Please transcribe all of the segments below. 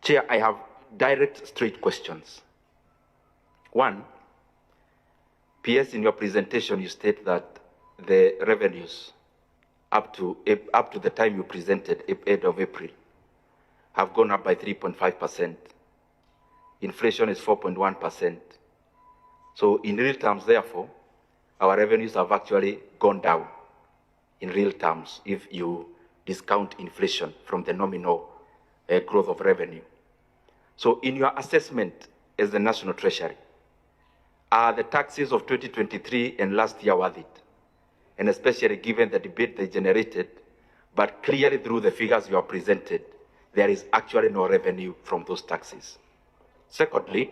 Chair, I have direct, straight questions. One, PS, in your presentation, you state that the revenues up to the time you presented, 8th of April, have gone up by 3.5%. Inflation is 4.1%. So in real terms, therefore, our revenues have actually gone down in real terms if you discount inflation from the nominal growth of revenue. So in your assessment as the National Treasury, are the taxes of 2023 and last year worth it? And especially given the debate they generated, but clearly through the figures you have presented, there is actually no revenue from those taxes. Secondly,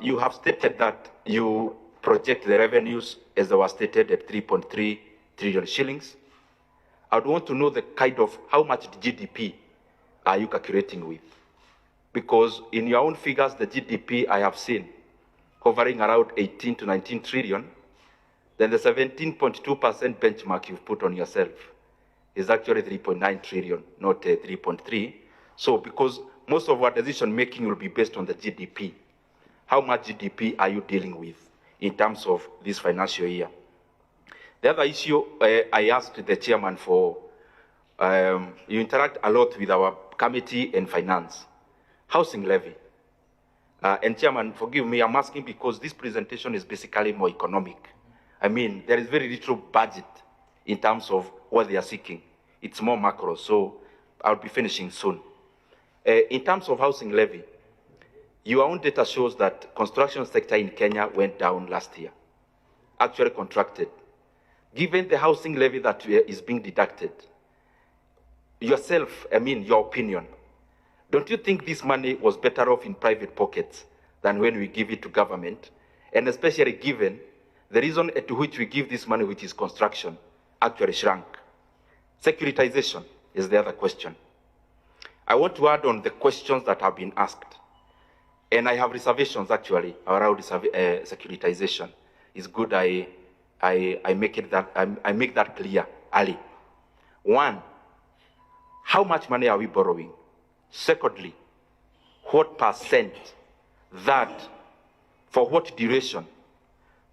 you have stated that you project the revenues as they were stated at 3.3 trillion shillings. I would want to know the kind of how much GDP are you calculating with? Because in your own figures, the GDP I have seen hovering around 18 to 19 trillion, then the 17.2% benchmark you've put on yourself is actually 3.9 trillion, not 3.3. So because most of our decision making will be based on the GDP, how much GDP are you dealing with in terms of this financial year? The other issue I asked the chairman for, you interact a lot with our committee and finance, housing levy. And chairman, forgive me, I'm asking because this presentation is basically more economic. I mean, there is very little budget in terms of what they are seeking. It's more macro, so I'll be finishing soon. In terms of housing levy, your own data shows that construction sector in Kenya went down last year, actually contracted. Given the housing levy that is being deducted, yourself, I mean, your opinion, don't you think this money was better off in private pockets than when we give it to government? And especially given the reason to which we give this money, which is construction, actually shrunk. Securitization is the other question. I want to add on the questions that have been asked. And I have reservations actually around securitization. It's good I make that clear early. One, how much money are we borrowing? Secondly, what percent, that, for what duration?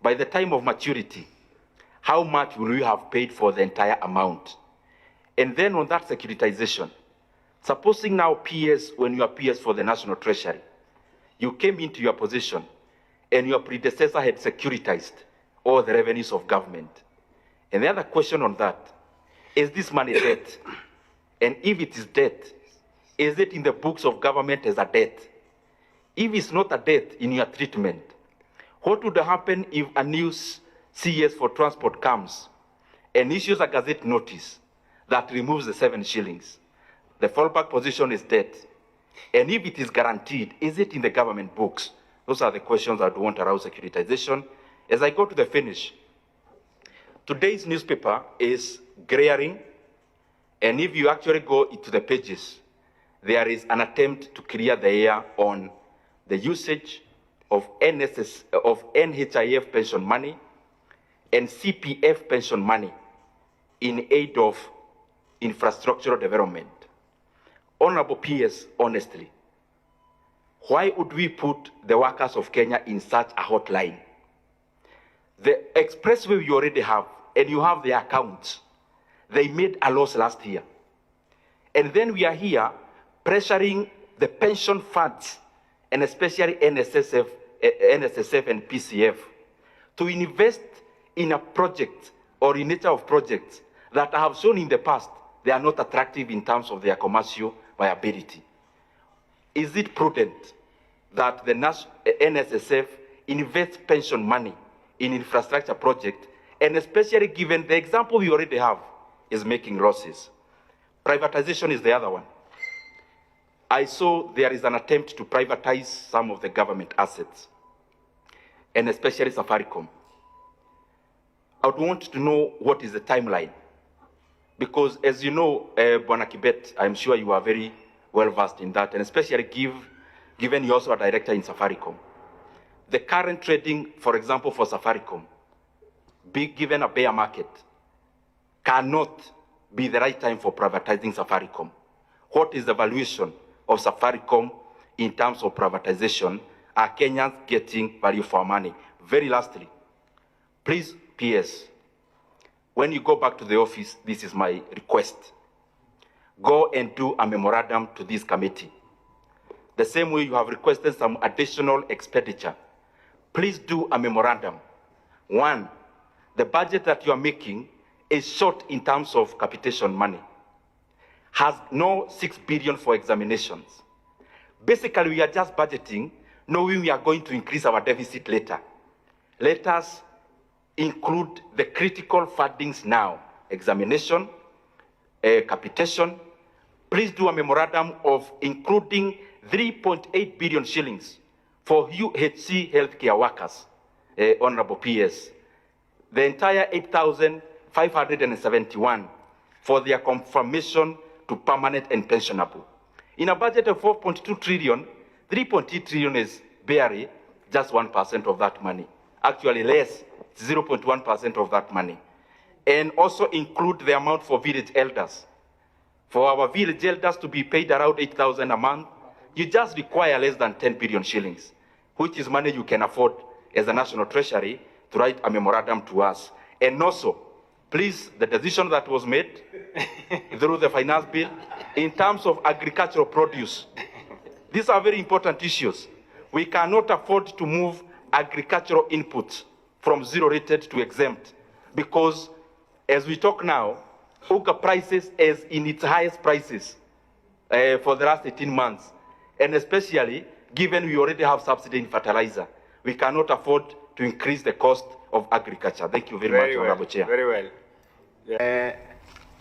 By the time of maturity, how much will we have paid for the entire amount? And then on that securitization, supposing now PS, when you are PS for the National Treasury, you came into your position and your predecessor had securitized all the revenues of government. And the other question on that, is this money debt? And if it is debt, is it in the books of government as a debt? If it's not a debt in your treatment, what would happen if a new CS for transport comes and issues a gazette notice that removes the 7 shillings? The fallback position is debt. And if it is guaranteed, is it in the government books? Those are the questions I'd want around securitization. As I go to the finish, today's newspaper is glaring, and if you actually go into the pages, there is an attempt to clear the air on the usage of NHIF pension money and CPF pension money in aid of infrastructural development. Honorable PS, honestly, why would we put the workers of Kenya in such a hotline? The expressway you already have, and you have their accounts, they made a loss last year. And then we are here pressuring the pension funds, and especially NSSF and PCF, to invest in a project or in nature of projects that I have shown in the past they are not attractive in terms of their commercial viability. Is it prudent that the NSSF invests pension money in infrastructure projects, and especially given the example we already have is making losses? Privatization is the other one. I saw there is an attempt to privatize some of the government assets, and especially Safaricom. I would want to know what is the timeline. Because as you know, Bwana Kibet, I'm sure you are very well versed in that, and especially given you're also a director in Safaricom. The current trading, for example, for Safaricom, given a bear market, cannot be the right time for privatizing Safaricom. What is the valuation of Safaricom in terms of privatization, are Kenyans getting value for money? Very lastly, please, PS, when you go back to the office, this is my request. Go and do a memorandum to this committee. The same way you have requested some additional expenditure. Please do a memorandum. One, the budget that you are making is short in terms of capitation money. Has no 6 billion for examinations. Basically, we are just budgeting, knowing we are going to increase our deficit later. Let us include the critical fundings now. Examination, capitation. Please do a memorandum of including 3.8 billion shillings for UHC healthcare workers, Honorable PS. The entire 8,571 for their confirmation to permanent and pensionable. In a budget of 4.2 trillion, 3.8 trillion is barely just 1% of that money. Actually less, 0.1% of that money. And also include the amount for village elders. For our village elders to be paid around 8,000 a month, you just require less than 10 billion shillings, which is money you can afford as a national treasury to write a memorandum to us. And also, please, the decision that was made through the finance bill in terms of agricultural produce, these are very important issues. We cannot afford to move agricultural inputs from zero rated to exempt, because as we talk now, Uga prices is in its highest prices for the last 18 months. And especially, given we already have subsidy in fertilizer, we cannot afford to increase the cost of agriculture. Thank you very much, Honorable Chair. Very well. Yeah.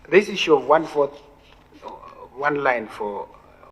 This issue of 1/4, one line for